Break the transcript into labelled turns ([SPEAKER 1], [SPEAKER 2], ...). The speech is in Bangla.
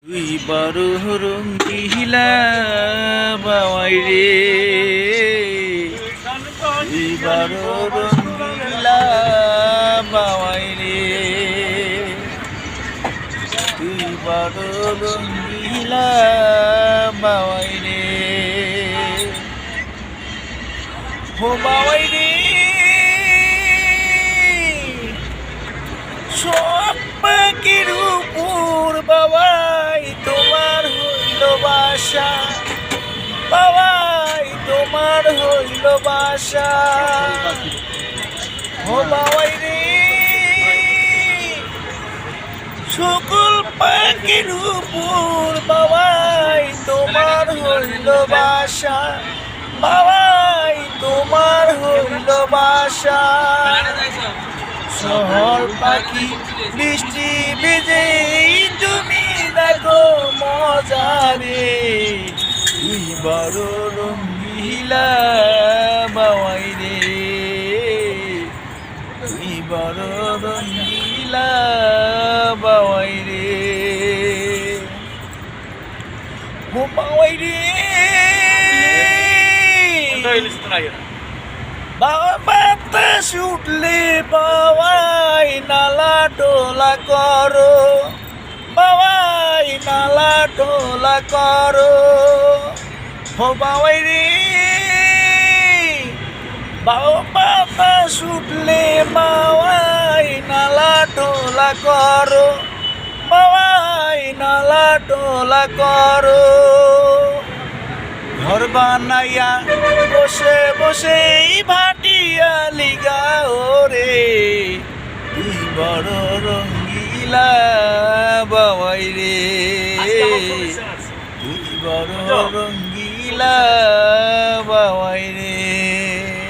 [SPEAKER 1] তুই বড় রঙ্গিলা বাবাই রে, তুই বড় রঙ্গিলা বাবাই রে, তুই বড় রঙ্গিলা বাবাই রে, হো বাবাই রে। সব পাখির উপর বাবাই তোমার হইল বাসা, বাবাই তোমার হইল বাসা, ও বাবাই রে। সকল পাখির উপর বাবাই তোমার হইল বাসা, বাবাই তোমার হইল বাসা। শহর পাখি বৃষ্টি ভিজেই তুমি দেখো মজা রে, তুই বড় রঙ্গিলা বাবাই রে, তুই বড় রঙ্গিলা বাবাই রে, ও বাবাই রে। বাতাস উঠলে বাবাই নালা টোলা করো, বাবাই নালা টোলা করো, হো বাবাই রে। বাতাস উঠলে বাবাই নালা টোলা করো, বাবাই নালা টোলা করো। ঘর বানাইয়া বসে বসে ভাটিয়া লিগাও রে, তুই বড় রঙ্গিলা বাবাই রে, তুই বড় রঙ্গিলা